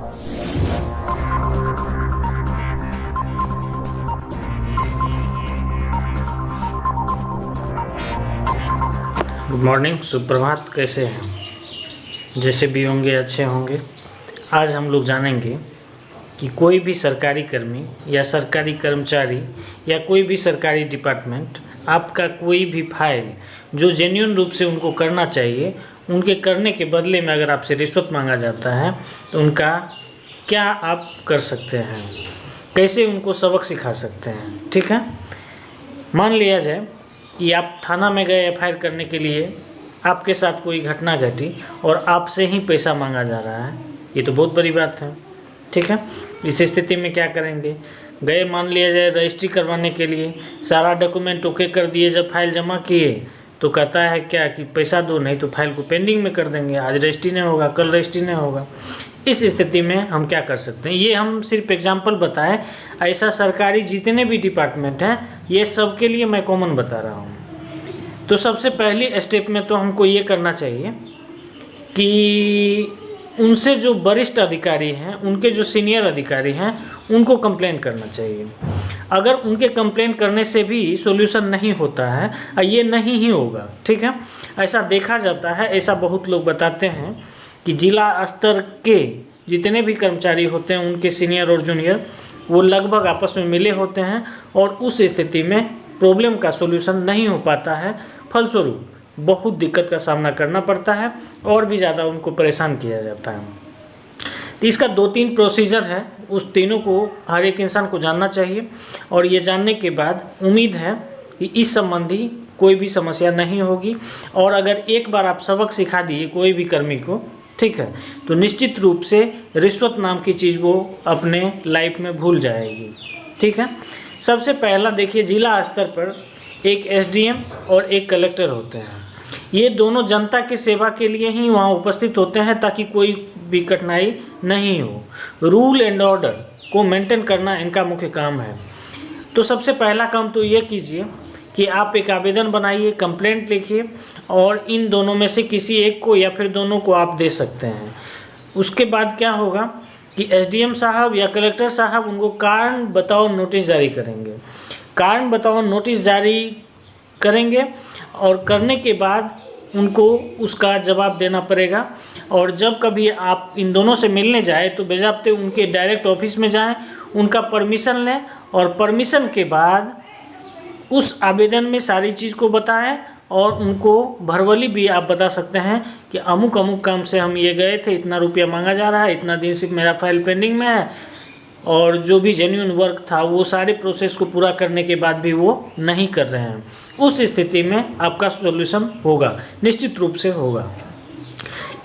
Good morning, सुप्रभात। कैसे हैं? जैसे भी होंगे अच्छे होंगे। आज हम लोग जानेंगे कि कोई भी सरकारी कर्मी या सरकारी कर्मचारी या कोई भी सरकारी डिपार्टमेंट आपका कोई भी फाइल जो जेन्युइन रूप से उनको करना चाहिए, उनके करने के बदले में अगर आपसे रिश्वत मांगा जाता है तो उनका क्या आप कर सकते हैं, कैसे उनको सबक सिखा सकते हैं। ठीक है, मान लिया जाए कि आप थाना में गए एफआईआर करने के लिए, आपके साथ कोई घटना घटी और आपसे ही पैसा मांगा जा रहा है। ये तो बहुत बड़ी बात है। ठीक है, इस स्थिति में क्या करेंगे? गए, मान लिया जाए रजिस्ट्री करवाने के लिए, सारा डॉक्यूमेंट ओके कर दिए, जब फाइल जमा किए तो कहता है क्या कि पैसा दो, नहीं तो फाइल को पेंडिंग में कर देंगे, आज रजिस्ट्री नहीं होगा, कल रजिस्ट्री नहीं होगा। इस स्थिति में हम क्या कर सकते हैं? ये हम सिर्फ एग्जांपल बताएं, ऐसा सरकारी जितने भी डिपार्टमेंट हैं ये सब के लिए मैं कॉमन बता रहा हूँ। तो सबसे पहली स्टेप में तो हमको ये करना चाहिए कि उनसे जो वरिष्ठ अधिकारी हैं, उनके जो सीनियर अधिकारी हैं, उनको कंप्लेन करना चाहिए। अगर उनके कंप्लेन करने से भी सॉल्यूशन नहीं होता है, ये नहीं ही होगा। ठीक है, ऐसा देखा जाता है, ऐसा बहुत लोग बताते हैं कि जिला स्तर के जितने भी कर्मचारी होते हैं, उनके सीनियर और जूनियर, वो लगभग आपस में मिले होते हैं और उस स्थिति में प्रॉब्लम का सॉल्यूशन नहीं हो पाता है। फलस्वरूप बहुत दिक्कत का सामना करना पड़ता है और भी ज़्यादा उनको परेशान किया जाता है। तो इसका 2-3 प्रोसीजर है, उस तीनों को हर एक इंसान को जानना चाहिए और ये जानने के बाद उम्मीद है कि इस संबंधी कोई भी समस्या नहीं होगी। और अगर एक बार आप सबक सिखा दिए कोई भी कर्मी को, ठीक है, तो निश्चित रूप से रिश्वत नाम की चीज़ वो अपने लाइफ में भूल जाएगी। ठीक है, सबसे पहला देखिए, जिला स्तर पर एक एसडीएम और एक कलेक्टर होते हैं। ये दोनों जनता की सेवा के लिए ही वहाँ उपस्थित होते हैं ताकि कोई भी कठिनाई नहीं हो। रूल एंड ऑर्डर को मेंटेन करना इनका मुख्य काम है। तो सबसे पहला काम तो ये कीजिए कि आप एक आवेदन बनाइए, कंप्लेंट लिखिए और इन दोनों में से किसी एक को या फिर दोनों को आप दे सकते हैं। उसके बाद क्या होगा कि एसडीएम साहब या कलेक्टर साहब उनको कारण बताओ नोटिस जारी करेंगे। कारण बताओ नोटिस जारी करेंगे और करने के बाद उनको उसका जवाब देना पड़ेगा। और जब कभी आप इन दोनों से मिलने जाए तो बेजाबते उनके डायरेक्ट ऑफिस में जाएं, उनका परमिशन लें और परमिशन के बाद उस आवेदन में सारी चीज़ को बताएं और उनको भरवली भी आप बता सकते हैं कि अमुक अमुक काम से हम ये गए थे, इतना रुपया मांगा जा रहा है, इतना दिन से मेरा फाइल पेंडिंग में है और जो भी जेन्युइन वर्क था वो सारे प्रोसेस को पूरा करने के बाद भी वो नहीं कर रहे हैं। उस स्थिति में आपका सॉल्यूशन होगा, निश्चित रूप से होगा।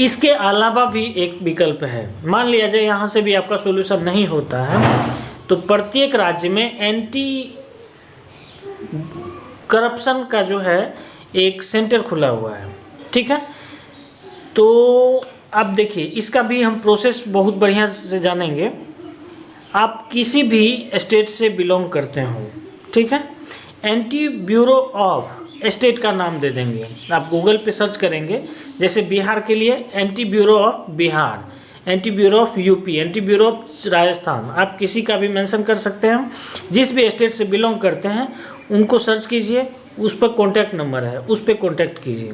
इसके अलावा भी एक विकल्प है। मान लिया जाए यहाँ से भी आपका सॉल्यूशन नहीं होता है तो प्रत्येक राज्य में एंटी करप्शन का जो है एक सेंटर खुला हुआ है। ठीक है, तो अब देखिए इसका भी हम प्रोसेस बहुत बढ़िया से जानेंगे। आप किसी भी स्टेट से बिलोंग करते हो, ठीक है, एंटी ब्यूरो ऑफ स्टेट का नाम दे देंगे। आप गूगल पे सर्च करेंगे, जैसे बिहार के लिए anti bureau of Bihar, anti bureau of UP, anti bureau of Rajasthan, आप किसी का भी मेंशन कर सकते हैं। जिस भी स्टेट से बिलोंग करते हैं उनको सर्च कीजिए, उस पर कॉन्टैक्ट नंबर है, उस पर कॉन्टैक्ट कीजिए।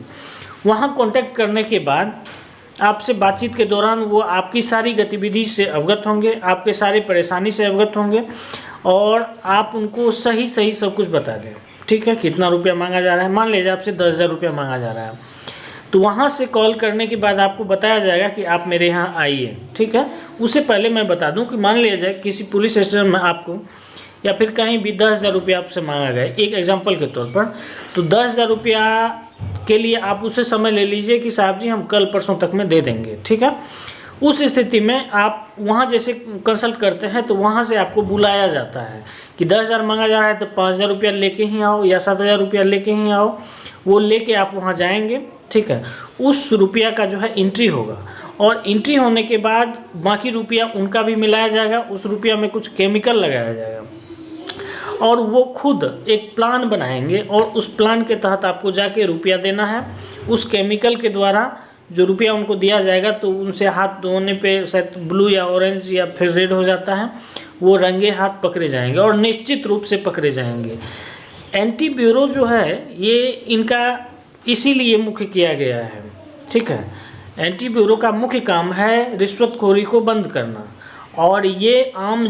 वहाँ कॉन्टैक्ट करने के बाद आपसे बातचीत के दौरान वो आपकी सारी गतिविधि से अवगत होंगे, आपके सारी परेशानी से अवगत होंगे और आप उनको सही सही सब कुछ बता दें। ठीक है, कितना रुपया मांगा जा रहा है, मान लीजिए आपसे 10,000 रुपया मांगा जा रहा है, तो वहाँ से कॉल करने के बाद आपको बताया जाएगा कि आप मेरे यहाँ आइए। ठीक है, उससे पहले मैं बता दूँ कि मान लिया जाए किसी पुलिस स्टेशन में आपको या फिर कहीं भी 10,000 रुपया आपसे मांगा गया, एक एग्जाम्पल के तौर पर, तो 10,000 रुपया के लिए आप उससे समय ले लीजिए कि साहब जी हम कल परसों तक में दे देंगे। ठीक है, उस स्थिति में आप वहाँ जैसे कंसल्ट करते हैं तो वहाँ से आपको बुलाया जाता है कि 10,000 मांगा जा रहा है तो 5,000 रुपया लेके ही आओ या 7,000 रुपया लेके ही आओ। वो लेके आप वहाँ जाएंगे। ठीक है, उस रुपया का जो है एंट्री होगा और एंट्री होने के बाद बाकी रुपया उनका भी मिलाया जाएगा, उस रुपया में कुछ केमिकल लगाया जाएगा और वो खुद एक प्लान बनाएंगे और उस प्लान के तहत आपको जाके रुपया देना है। उस केमिकल के द्वारा जो रुपया उनको दिया जाएगा तो उनसे हाथ धोने पे शायद ब्लू या ऑरेंज या फिर रेड हो जाता है, वो रंगे हाथ पकड़े जाएंगे और निश्चित रूप से पकड़े जाएंगे। एंटी ब्यूरो जो है ये इनका इसीलिए मुख्य किया गया है, ठीक है। एंटी ब्यूरो का मुख्य काम है रिश्वतखोरी को बंद करना, और ये आम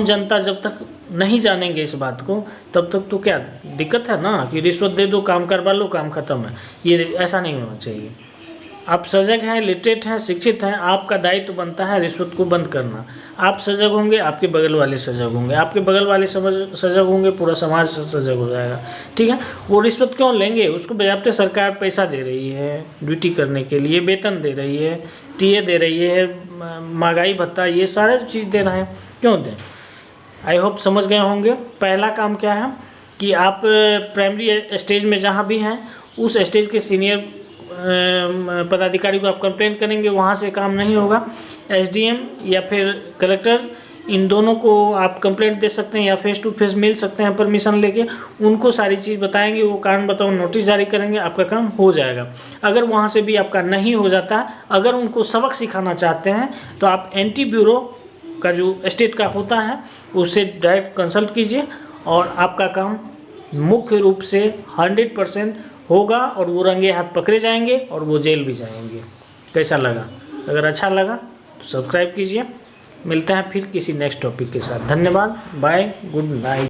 जनता जब तक नहीं जानेंगे इस बात को तब तक तो क्या दिक्कत है ना, कि रिश्वत दे दो, काम करवा लो, काम खत्म है। ये ऐसा नहीं होना चाहिए। आप सजग हैं, लिटरेट हैं, शिक्षित हैं, आपका दायित्व बनता है रिश्वत को बंद करना। आप सजग होंगे, आपके बगल वाले सजग होंगे, आपके बगल वाले सजग होंगे, पूरा समाज सजग हो जाएगा, ठीक है। वो रिश्वत क्यों लेंगे? उसको बजाते सरकार पैसा दे रही है ड्यूटी करने के लिए, वेतन दे रही है, टीए दे रही है, महंगाई भत्ता, ये सारे चीज़ दे रहे हैं, क्यों दें? आई होप समझ गए होंगे। पहला काम क्या है कि आप प्राइमरी स्टेज में जहाँ भी हैं उस स्टेज के सीनियर पदाधिकारी को आप कंप्लेंट करेंगे, वहाँ से काम नहीं होगा। एसडीएम या फिर कलेक्टर, इन दोनों को आप कंप्लेंट दे सकते हैं या फेस टू फेस मिल सकते हैं परमिशन लेके, उनको सारी चीज़ बताएंगे, वो कारण बताओ नोटिस जारी करेंगे, आपका काम हो जाएगा। अगर वहाँ से भी आपका नहीं हो जाता, अगर उनको सबक सिखाना चाहते हैं तो आप एंटी ब्यूरो का जो स्टेट का होता है उससे डायरेक्ट कंसल्ट कीजिए और आपका काम मुख्य रूप से 100% होगा और वो रंगे हाथ पकड़े जाएंगे और वो जेल भी जाएंगे। कैसा लगा? अगर अच्छा लगा तो सब्सक्राइब कीजिए। मिलते हैं फिर किसी नेक्स्ट टॉपिक के साथ। धन्यवाद, बाय, गुड नाइट।